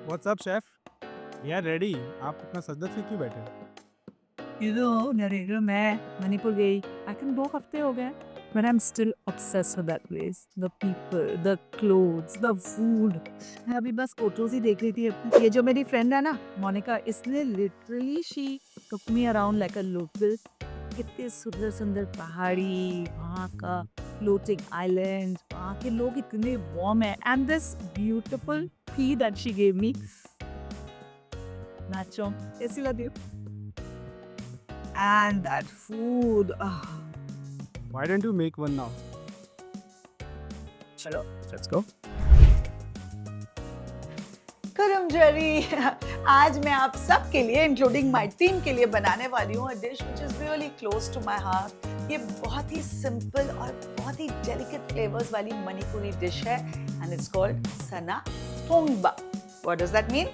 WhatsApp chef, we are ready. आप इतना सजदर से क्यों बैठे हो? नरेंद्र, मैं मणिपुर गई आई थिंक 2 हफ्ते हो गए but I'm still obsessed with that place. The people, the clothes, the food. मैं अभी बस फोटोज ही देख रही थी अपनी। ये जो मेरी फ्रेंड है ना मोनिका, इसने literally she took me around like a local. कितने सुंदर सुंदर पहाड़ी, वहाँ का floating island, वहाँ के लोग इतने warm है and this beautiful tea that she gave me. नाचो, कैसी लगी? And that food. Why don't you make one now? चलो Let's go. करम जरी आज मैं आप सब के लिए इंक्लूडिंग माय टीम के लिए बनाने वाली हूँ dish which is really close to my heart. ये बहुत ही सिंपल और बहुत ही डेलिकेट फ्लेवर्स वाली मणिपुरी डिश है and it's called Sana Thongba. What does that mean?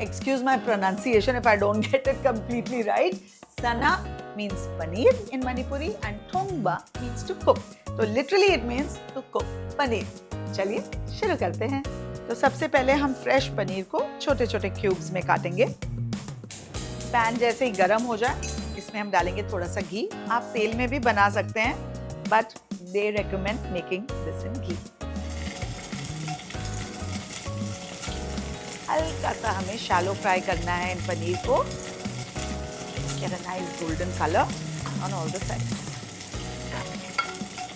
Excuse my pronunciation if I don't get it completely right. Sana means paneer in Manipuri and thongba means to cook. So literally it means to cook paneer. चलिए शुरू करते हैं। तो सबसे पहले हम fresh paneer को छोटे छोटे क्यूब्स में काटेंगे। पैन जैसे ही गर्म हो जाए इसमें हम डालेंगे थोड़ा सा घी। आप तेल में भी बना सकते हैं but they recommend making this in ghee. हल्का सा हमें शैलो फ्राई करना है इन पनीर को। Get a nice golden color on all the sides.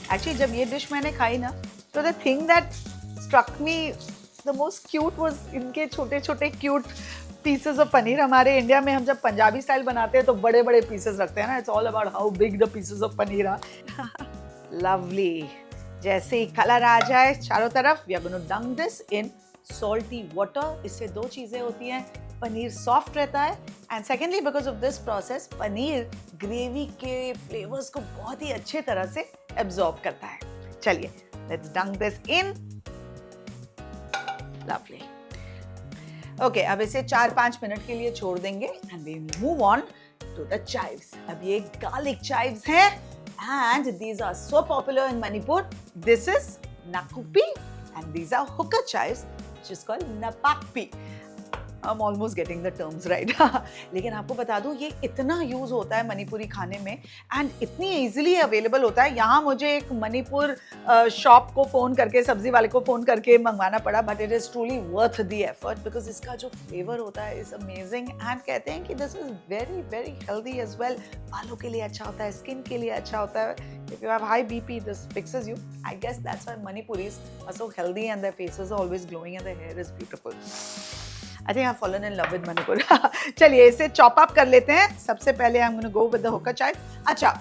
Actually जब ये डिश मैंने खाई ना तो the thing that struck me the most cute was इनके छोटे छोटे cute pieces of पनीर। हमारे इंडिया में हम जब पंजाबी स्टाइल बनाते हैं तो बड़े बड़े pieces रखते हैं ना। It's all about how big the pieces of paneer are. Lovely. जैसे ही कलर आ जाए चारों तरफ we are going to dunk this in salty water. इससे दो चीजें होती हैं, पनीर सॉफ्ट रहता है and secondly because of this process paneer gravy के फ्लेवर्स को बहुत ही अच्छे तरह से एब्जॉर्ब करता है। चलिए लेट्स डंक दिस इन। लवली। ओके अब इसे 4-5 मिनट के लिए छोड़ देंगे and we move on to the chives. अब ये गार्लिक chives हैं and these are so popular in Manipur. This is nakupi and these are hookah chives which is called napakpi. I'm almost getting the terms right. लेकिन आपको बता दूं ये इतना use होता है मणिपुरी खाने में एंड इतनी इजीली अवेलेबल होता है। यहाँ मुझे एक मणिपुर शॉप को फोन करके सब्जी वाले को फोन करके मंगवाना पड़ा but it is truly worth the effort because इसका जो फ्लेवर होता है इज अमेजिंग एंड कहते हैं कि this is very very healthy as well. बालों के लिए अच्छा होता है, स्किन के लिए अच्छा होता है। If you have high BP, this fixes you. I guess that's why Manipuris are so healthy and their faces are always glowing and their hair is beautiful. I think I've fallen in love with Manipur. चलिए इसे chop up कर लेते हैं। सबसे पहले I'm going to go with the hookah chive. अच्छा,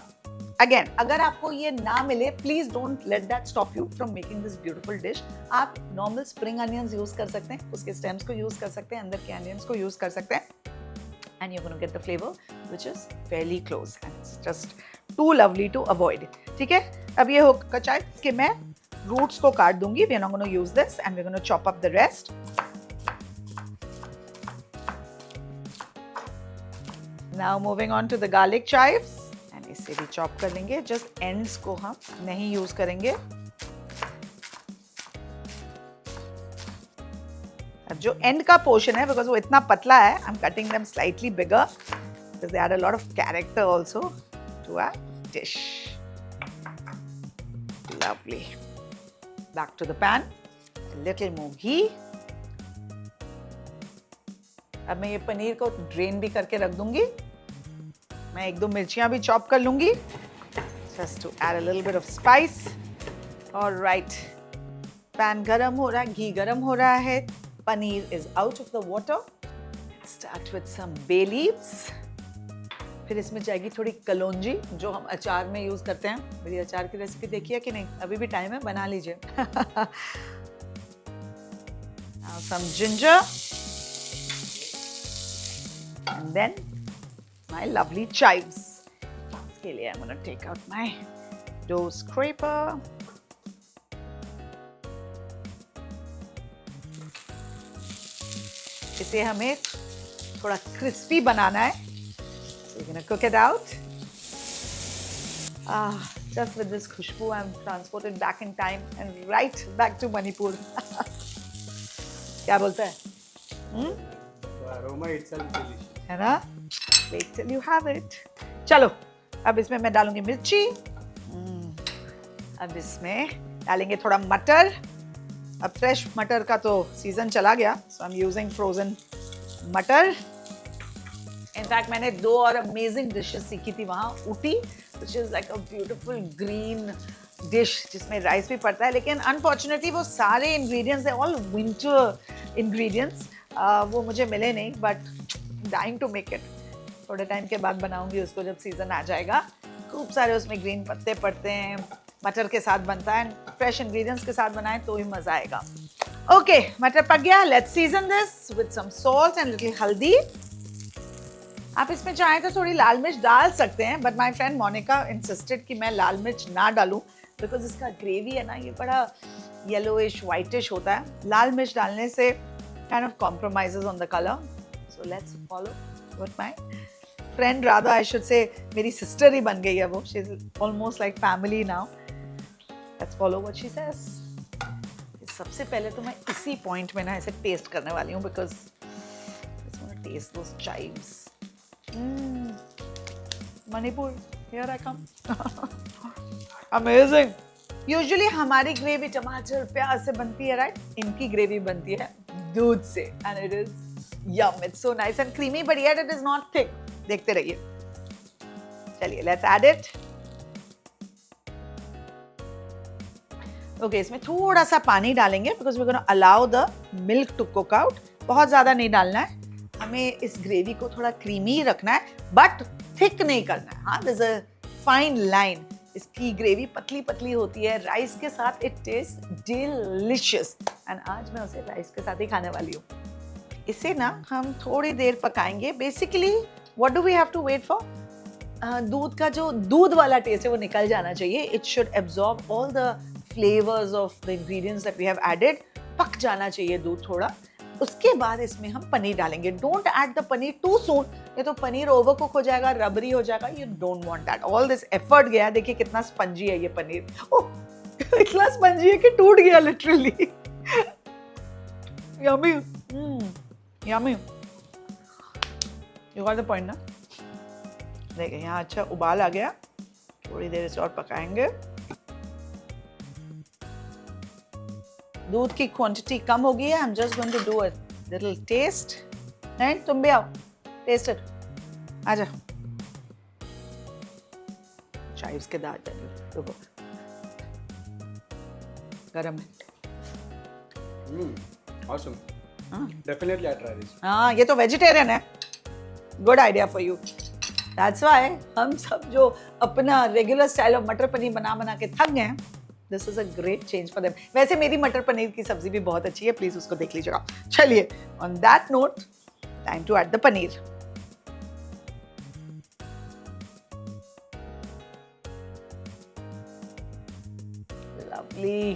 again अगर आपको ये ना मिले please don't let that stop you from making this beautiful dish. आप normal spring onions use कर सकते हैं, उसके stems को use कर सकते हैं, अंदर के onions को use कर सकते हैं and you're going to get the flavor which is fairly close and it's just too lovely to avoid. ठीक है, अब ये hookah chive के मैं roots को काट दूंगी. We are not going to use this and we're going to chop up the rest. Now moving on to the garlic chives and इसे भी chop कर लेंगे. Just ends को हम नहीं use करेंगे. अब जो end का portion है because वो इतना पतला है, I'm cutting them slightly bigger because they add a lot of character also to our dish. Lovely. Back to the pan. A little more ghee. अब मैं ये पनीर को ड्रेन भी करके रख दूंगी। मैं 1-2 मिर्चियां भी चॉप कर लूंगी just to add a little bit of spice. All right. Pan गरम हो रहा है, घी गरम हो रहा है, paneer is out of the water. Start with some bay leaves. फिर इसमें जाएगी थोड़ी कलौंजी जो हम अचार में यूज करते हैं। मेरी अचार की रेसिपी देखी है कि नहीं? अभी भी टाइम है, बना लीजिए। Now some ginger. And then my lovely chives. इसके लिए I'm gonna take out my dough scraper. इसे हमें थोड़ा क्रिस्पी बनाना है. So we're gonna cook it out. Just with this Khushboo, I'm transported back in time and right back to Manipur. क्या बोलता है? The aroma itself delicious. है ना? Wait till you have it. चलो, अब इसमें मैं डालूंगी मिर्ची. अब इसमें डालेंगे थोड़ा मटर. अब फ्रेश मटर का तो सीजन चला गया, so I'm using frozen मटर. इनफैक्ट मैंने 2 और अमेजिंग डिशेस सीखी थी वहाँ. Ooty, which is like a beautiful green dish जिसमें राइस भी पड़ता है, लेकिन अनफॉर्चुनेटली वो सारे इंग्रेडिएंट्स है ऑल विंटर इंग्रेडिएंट्स, वो मुझे मिले नहीं, but dying to make it. थोड़े टाइम के बाद बनाऊंगी उसको जब सीजन आ जाएगा. खूब सारे उसमें ग्रीन पत्ते पड़ते हैं, मटर के साथ बनता है. फ्रेश इंग्रेडिएंट्स के साथ बनाएं तो ही मजा आएगा. ओके, मटर पक गया. Let's season this with some salt and little haldi. आप इसमें चाहें तो थोड़ी लाल मिर्च डाल सकते हैं, but my friend Monica insisted कि मैं लाल मिर्च ना डालूं बिकॉज इसका ग्रेवी है ना, ये बड़ा येलोइश वाइटिश होता है. लाल मिर्च डालने से kind of compromises on the colour. So let's follow what my friend, Radha I should say, मेरी सिस्टर ही बन गई है वो. She is almost like family now. Let's follow what she says. सबसे पहले तो मैं इसी पॉइंट में ना इसे टेस्ट करने वाली हूँ because I just want to taste those chives. Manipur, here I come. Amazing. Usually हमारी ग्रेवी टमाटर प्याज से बनती है, राइट? इनकी ग्रेवी बनती है दूध से, and it is yum. It's so nice and creamy, but yet it is not thick. देखते रहिए. चलिए, let's add it. Okay, इसमें थोड़ा सा पानी डालेंगे because we're going to allow the milk to cook out. बहुत ज़्यादा नहीं डालना है. हमें इस ग्रेवी को थोड़ा क्रीमी रखना है, बट थिक नहीं करना है. हाँ, there's a fine line. इसकी ग्रेवी पतली पतली होती है, राइस के साथ इट टेस्ट डिलिशियस. एंड आज मैं उसे राइस के साथ ही खाने वाली हूँ. इसे ना हम थोड़ी देर पकाएंगे. Basically what do we have to wait for? दूध का जो दूध वाला टेस्ट है वो निकल जाना चाहिए. It should absorb all the flavours of the ingredients that we have added. पक जाना चाहिए दूध थोड़ा. उसके बाद इसमें हम पनीर डालेंगे. Don't add the paneer too soon, ये तो पनीर ओवर कुक हो जाएगा, रबरी हो जाएगा. You don't want that. All this effort गया. देखिए कितना स्पंजी है ये पनीर. ओह, इतना स्पंजी है कि टूट गया literally. Yummy, yummy. You got the point ना? देखिए यहाँ अच्छा उबाल आ गया. थोड़ी देर इसे और पकाएंगे. दूध की क्वांटिटी कम हो गई है. I am just going to do a little taste. And तुम भी आओ, टेस्ट इट. आजा. चाइव्स के दाल चाहिए. रुको, गरम है. Awesome. Definitely I try this. हाँ, ये तो वेजिटेरियन है. Good idea for you. That's why हम सब जो अपना रेगुलर स्टाइल ऑफ मटर पनीर बना बना के थक गए हैं, this is a great change for them. वैसे मेरी मटर पनीर की सब्जी भी बहुत अच्छी है, प्लीज उसको देख लीजिएगा. चलिए, on that note, time to add the paneer. Lovely,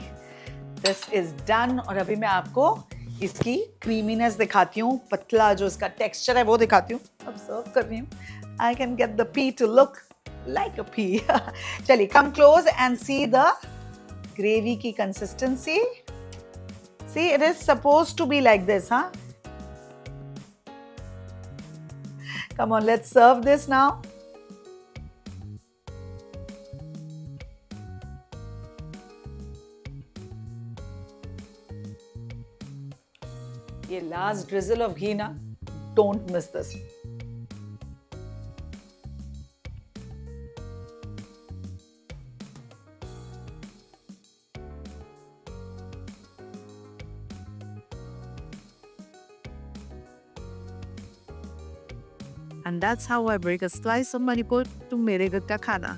this is done. और अभी मैं आपको इसकी क्रीमीनेस दिखाती हूँ, पतला जो इसका टेक्सचर है वो दिखाती हूँ. अब सर्व कर रही हूँ. I can get the pea to look like a pea. चलिए, come close and see the gravy की consistency. See, it is supposed to be like this, huh? Come on, let's serve this now. ये last drizzle of ghee ना, don't miss this. And that's how I break a slice of Manipur to Mere Ka Khana.